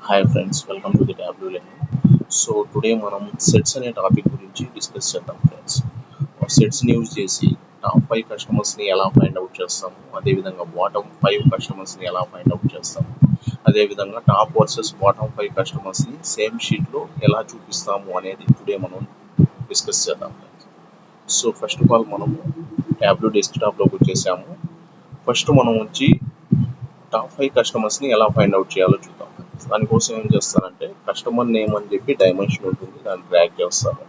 Hi friends, welcome to the Tableau learning. So today మనం sets అనే topic గురించి discuss చేద్దాం ఫ్రెండ్స్. సెట్స్ని యూజ్ చేసి టాప్ 5 కస్టమర్స్ని ఎలా ఫైండ్ అవుట్ చేస్తాము, అదేవిధంగా బాటమ్ 5 కస్టమర్స్ని ఎలా ఫైండ్ అవుట్ చేస్తాము, అదేవిధంగా టాప్ వర్సెస్ బాటమ్ 5 కస్టమర్స్ని సేమ్ షీట్లో ఎలా చూపిస్తాము అనేది టుడే మనం డిస్కస్ చేద్దాం friends. So first of all మనము టాబ్లూ డెస్క్టాప్లోకి వచ్చేసాము. ఫస్ట్ మనం వచ్చి టాప్ 5 కస్టమర్స్ని ఎలా ఫైండ్ అవుట్ చేయాలో చూద్దాం. దానికోసం ఏం చేస్తానంటే కస్టమర్ నేమ్ అని చెప్పి డైమెన్షన్ ఉంటుంది, దాన్ని డ్రాగ్ చేస్తాను.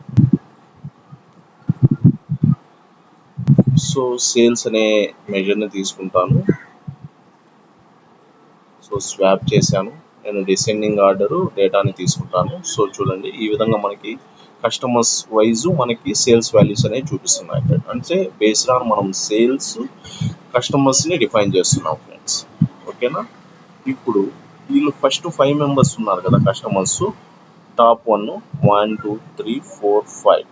సో సేల్స్ అనే మెజర్ని తీసుకుంటాను. సో స్వాప్ చేశాను. నేను డిసెండింగ్ ఆర్డర్ డేటాని తీసుకుంటాను. సో చూడండి, ఈ విధంగా మనకి కస్టమర్స్ వైజ్ మనకి సేల్స్ వాల్యూస్ అనేవి చూపిస్తున్నాయి. అంటే బేస్డ్ ఆన్ మనం సేల్స్ కస్టమర్స్ని డిఫైన్ చేస్తున్నాం ఫ్రెండ్స్. ఓకేనా? ఇప్పుడు వీళ్ళు ఫస్ట్ 5 మెంబర్స్ ఉన్నారు కదా కస్టమర్స్, టాప్ 1 2 3 4 5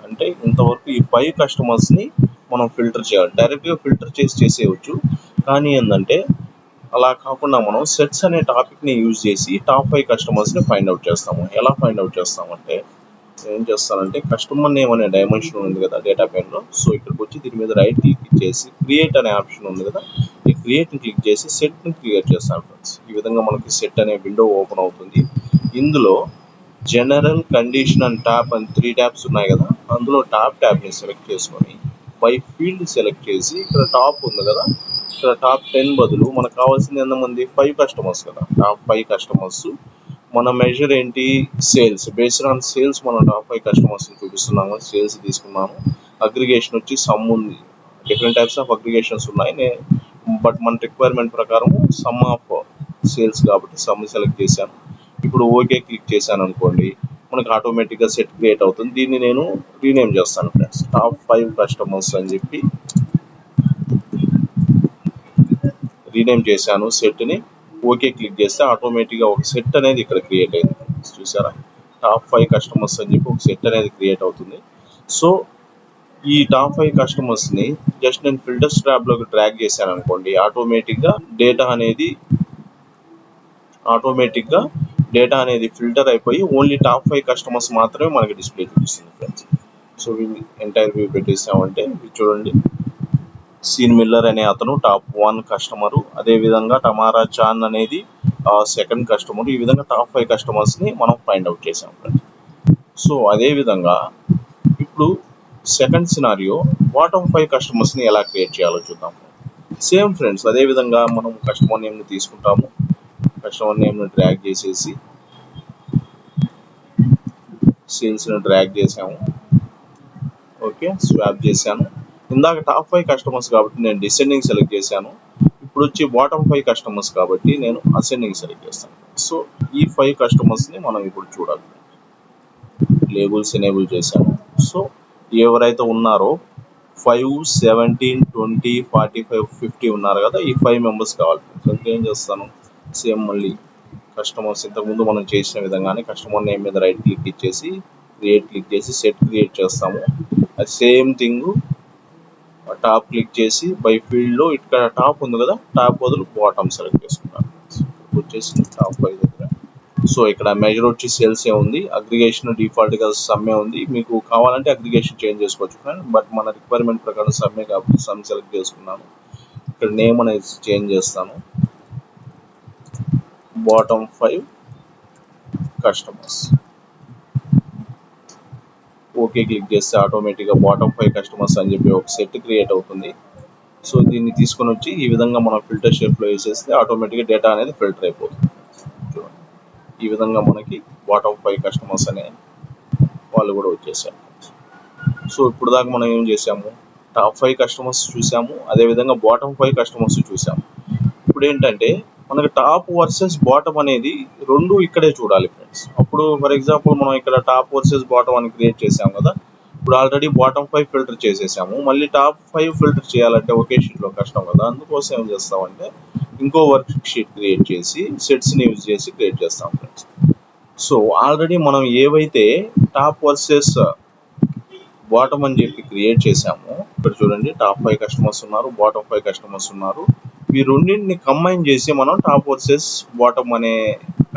అంటే ఇంతవరకు ఈ 5 కస్టమర్స్ని మనం ఫిల్టర్ చేయాలి. డైరెక్ట్గా ఫిల్టర్ చేసేయచ్చు, కానీ ఏంటంటే అలా కాకుండా మనం సెట్స్ అనే టాపిక్ని యూజ్ చేసి టాప్ 5 కస్టమర్స్ని ఫైండ్ అవుట్ చేస్తాము. ఎలా ఫైండ్ అవుట్ చేస్తామంటే ఏం చేస్తానంటే కస్టమర్ నేమ్ అనే డైమెన్షన్ ఉంది కదా డేటా పెన్లో. సో ఇక్కడికి వచ్చి దీని మీద రైట్ క్లిక్ చేసి క్రియేట్ అనే ఆప్షన్ ఉంది కదా, ఈ క్రియేట్ని క్లిక్ చేసి సెట్ని క్రియేట్ చేస్తాను ఫ్రెండ్స్. ఈ విధంగా మనకి సెట్ అనే విండో ఓపెన్ అవుతుంది. ఇందులో జనరల్, కండిషన్ అండ్ ట్యాబ్ అని 3 ట్యాబ్స్ ఉన్నాయి కదా, అందులో ట్యాబ్ని సెలెక్ట్ చేసుకొని బై ఫీల్డ్ సెలెక్ట్ చేసి ఇక్కడ టాప్ ఉంది కదా, ఇక్కడ టాప్ 10 బదులు మనకు కావాల్సింది ఎంతమంది 5 కస్టమర్స్ కదా, టాప్ 5 కస్టమర్స్. మన మెజర్ ఏంటి? సేల్స్. బేస్డ్ ఆన్ సేల్స్ మనం టాప్ 5 కస్టమర్స్ని చూపిస్తున్నాము. సేల్స్ తీసుకున్నాము. అగ్రిగేషన్ వచ్చి సమ్ ఉంది. డిఫరెంట్ టైప్స్ ఆఫ్ అగ్రిగేషన్స్ ఉన్నాయి, బట్ మన రిక్వైర్మెంట్ ప్రకారం సమ్ ఆఫ్ సేల్స్ కాబట్టి సమ్ సెలెక్ట్ చేశాను. ఇప్పుడు ఓకే క్లిక్ చేశాను అనుకోండి, మనకు ఆటోమేటిక్గా సెట్ క్రియేట్ అవుతుంది. దీన్ని నేను రీనేమ్ చేస్తాను ఫ్రెండ్స్, టాప్ 5 కస్టమర్స్ అని చెప్పి రీనేమ్ చేశాను సెట్ని. ఓకే క్లిక్ చేస్తే ఆటోమేటిక్గా ఒక సెట్ అనేది ఇక్కడ క్రియేట్ అయింది. చూసారా, టాప్ 5 కస్టమర్స్ అని చెప్పి ఒక సెట్ అనేది క్రియేట్ అవుతుంది. సో ఈ టాప్ 5 కస్టమర్స్ని జస్ట్ నేను ఫిల్టర్స్ ట్యాబ్లోకి డ్రాగ్ చేశాను అనుకోండి, ఆటోమేటిక్గా డేటా అనేది ఫిల్టర్ అయిపోయి ఓన్లీ టాప్ 5 కస్టమర్స్ మాత్రమే మనకి డిస్ప్లే చూపిస్తుంది ఫ్రెండ్స్. సో ఎంటైర్ వ్యూ పెట్టేసామంటే చూడండి, సీన్ మిల్లర్ అనే అతను టాప్ 1 కస్టమరు, అదేవిధంగా టమారా చాన్ అనేది సెకండ్ కస్టమర్. ఈ విధంగా టాప్ 5 కస్టమర్స్ని మనం ఫైండ్ అవుట్ చేసాం ఫ్రెండ్స్. సో అదేవిధంగా ఇప్పుడు సెకండ్ సినారియో బాటమ్ 5 కస్టమర్స్ని ఎలా క్రియేట్ చేయాలో చూద్దాం. సేమ్ ఫ్రెండ్స్, అదేవిధంగా మనం కస్టమర్ నేమ్ని తీసుకుంటాము. కస్టమర్ నేమ్ని డ్రాగ్ చేసేసి సేల్స్ని డ్రాగ్ చేసాము. ఓకే, స్వాప్ చేశాను. ఇందాక టాప్ 5 కస్టమర్స్ కాబట్టి నేను డిసెండింగ్ సెలెక్ట్ చేశాను. ఇప్పుడు వచ్చి బాటమ్ 5 కస్టమర్స్ కాబట్టి నేను అసెండింగ్ సెలెక్ట్ చేస్తాను. సో ఈ 5 కస్టమర్స్ని మనం ఇప్పుడు చూడాలి. లేబుల్స్ ఎనేబుల్ చేశాము. సో ఎవరైతే ఉన్నారో 5, 17, 20, 45, 50 ఉన్నారు కదా, ఈ 5 మెంబర్స్ కావాలి. సో ఏం చేస్తాను, సేమ్ మళ్ళీ కస్టమర్స్ ఇంతకుముందు మనం చేసిన విధంగానే కస్టమర్ నేమ్ మీద రైట్ క్లిక్ ఇచ్చేసి క్రియేట్ క్లిక్ చేసి సెట్ క్రియేట్ చేస్తాము. అది సేమ్ థింగ్ టాప్ క్లిక్ చేసి బై ఫీల్డ్లో ఇక్కడ టాప్ ఉంది కదా, టాప్ బదులు బాటమ్ సెలెక్ట్ చేసుకుంటాను. వచ్చేసి టాప్ 5 దగ్గర. సో ఇక్కడ మెజర్ వచ్చి సేల్స్ ఉంది, అగ్రిగేషన్ డిఫాల్ట్గా సమ్మే ఉంది. మీకు కావాలంటే అగ్రిగేషన్ చేంజ్ చేసుకోవచ్చు ఫ్రెండ్, బట్ మన రిక్వైర్మెంట్ ప్రకారం సమ్మే కాబట్టి సమ్ సెలెక్ట్ చేసుకున్నాను. ఇక్కడ నేమ్ అనేది చేంజ్ చేస్తాను, బాటమ్ 5 కస్టమర్స్. ఓకే క్లిక్ చేస్తే ఆటోమేటిక్గా బాటమ్ 5 కస్టమర్స్ అని చెప్పి ఒక సెట్ క్రియేట్ అవుతుంది. సో దీన్ని తీసుకొని వచ్చి ఈ విధంగా మనం ఫిల్టర్ షేప్లో వేసేస్తే ఆటోమేటిక్గా డేటా అనేది ఫిల్టర్ అయిపోతుంది. చూడండి, ఈ విధంగా మనకి బాటమ్ 5 కస్టమర్స్ అనే వాళ్ళు కూడా వచ్చేసారు. సో ఇప్పుడు దాకా మనం ఏం చేసాము, టాప్ 5 కస్టమర్స్ చూసాము, అదేవిధంగా బాటమ్ 5 కస్టమర్స్ చూసాము. ఇప్పుడు ఏంటంటే మనకి టాప్ వర్సెస్ బాటమ్ అనేది రెండు ఇక్కడే చూడాలి ఫ్రెండ్స్. అప్పుడు ఫర్ ఎగ్జాంపుల్ మనం ఇక్కడ టాప్ వర్సెస్ బాటమ్ అని క్రియేట్ చేసాము కదా, ఇప్పుడు ఆల్రెడీ బాటమ్ 5 ఫిల్టర్ చేసేసాము. మళ్ళీ టాప్ 5 ఫిల్టర్ చేయాలంటే ఒకే షీట్లో కష్టం కదా, అందుకోసం ఏం చేస్తామంటే ఇంకో వర్క్ షీట్ క్రియేట్ చేసి సెట్స్ని యూజ్ చేసి క్రియేట్ చేస్తాం ఫ్రెండ్స్. సో ఆల్రెడీ మనం ఏవైతే టాప్ వర్సెస్ బాటమ్ అని చెప్పి క్రియేట్ చేసాము, ఇక్కడ చూడండి టాప్ 5 కస్టమర్స్ ఉన్నారు, బాటమ్ 5 కస్టమర్స్ ఉన్నారు. ఈ రెండింటిని కంబైన్ చేసి మనం టాప్ వర్సెస్ బాటమ్ అనే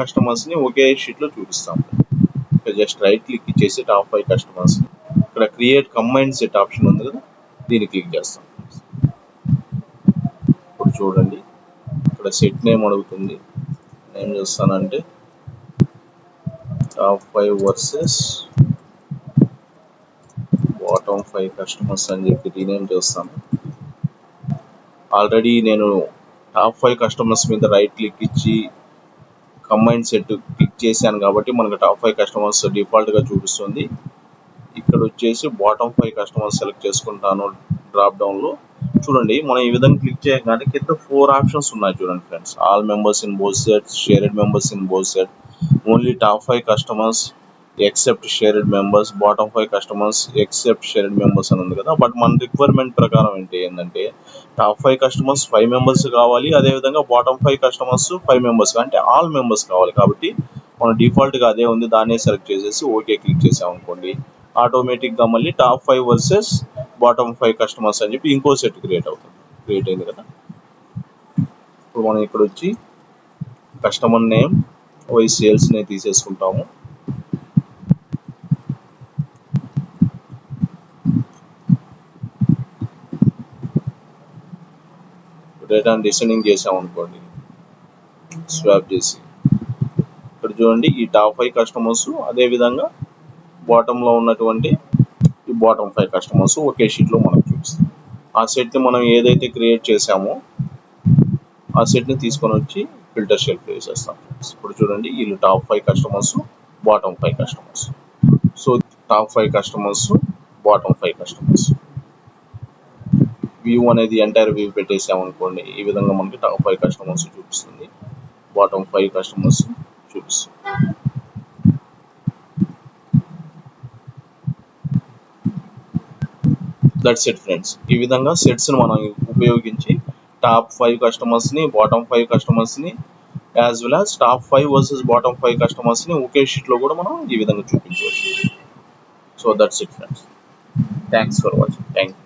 కస్టమర్స్ని ఒకే షీట్లో చూపిస్తాం. జస్ట్ రైట్ క్లిక్ ఇచ్చేసి టాప్ 5 కస్టమర్స్ ఇక్కడ క్రియేట్ కంబైన్ సెట్ ఆప్షన్ ఉంది కదా, దీన్ని క్లిక్ చేస్తాం. ఇప్పుడు చూడండి ఇక్కడ సెట్ నేమ్ అడుగుతుంది. నేను చేస్తానంటే టాప్ 5 వర్సెస్ బాటమ్ 5 కస్టమర్స్ అని చెప్పి రీనేమ్ చేస్తాను. ఆల్రెడీ నేను టాప్ 5 కస్టమర్స్ మీద రైట్ క్లిక్ ఇచ్చి కంబైన్ సెట్ క్లిక్ చేశాను కాబట్టి మనకు టాప్ 5 కస్టమర్స్ డిఫాల్ట్గా చూపిస్తుంది. ఇక్కడ వచ్చేసి బాటమ్ 5 కస్టమర్స్ సెలెక్ట్ చేసుకుంటాను. డ్రాప్ డౌన్లో చూడండి మనం ఈ విధంగా క్లిక్ చేయగానే కింద 4 ఆప్షన్స్ ఉన్నాయి చూడండి friends. All members in both sets, shared members in both set, only top 5 customers except shared members, bottom 5 customers except shared members అని ఉంది కదా. బట్ మన రిక్వైర్మెంట్ ప్రకారం ఏంటంటే టాప్ 5 కస్టమర్స్ 5 మెంబర్స్ కావాలి, అదేవిధంగా బాటమ్ 5 కస్టమర్స్ 5 మెంబర్స్ అంటే ఆల్ మెంబర్స్ కావాలి. కాబట్టి మన డిఫాల్ట్గా అదే ఉంది, దాన్నే సెలెక్ట్ చేసేసి ఓకే క్లిక్ చేసాం అనుకోండి, ఆటోమేటిక్గా మళ్ళీ టాప్ 5 వర్సెస్ బాటమ్ 5 కస్టమర్స్ అని చెప్పి ఇంకో సెట్ క్రియేట్ అయింది కదా. ఇప్పుడు మనం ఇక్కడ వచ్చి కస్టమర్ నేమ్ వైస్ సేల్స్ నే తీసేసుకుంటాము. డేటాను డిసెండింగ్ చేసాం అనుకోండి, స్వాప్ చేసి ఇక్కడ చూడండి ఈ టాప్ 5 కస్టమర్స్ అదేవిధంగా బాటంలో ఉన్నటువంటి ఈ బాటమ్ 5 కస్టమర్స్ ఒకే షీట్లో మనకు చూపిస్తుంది. ఆ సెట్ని మనం ఏదైతే క్రియేట్ చేసామో ఆ సెట్ని తీసుకొని వచ్చి ఫిల్టర్ షెల్ఫ్ వేసేస్తాం. ఇప్పుడు చూడండి వీళ్ళు top 5 customers, bottom 5 customers. So top 5 customers, bottom 5 customers. View అనేది ఎంటైర్ వ్యూ పెట్టేసాం అనుకోండి, ఈ విధంగా మనకి టాప్ 5 కస్టమర్స్ చూపిస్తుంది, బాటమ్ 5 కస్టమర్స్ చూపిస్తుంది. That's it friends. ఈ విధంగా సెట్స్ని మనం ఉపయోగించి టాప్ 5 కస్టమర్స్ని, బాటమ్ 5 కస్టమర్స్ని as well as top 5 versus bottom 5 కస్టమర్స్ని ఒకే షీట్లో కూడా మనం ఈ విధంగా చూపించవచ్చు. So that's it friends. Thanks for watching. Thank you.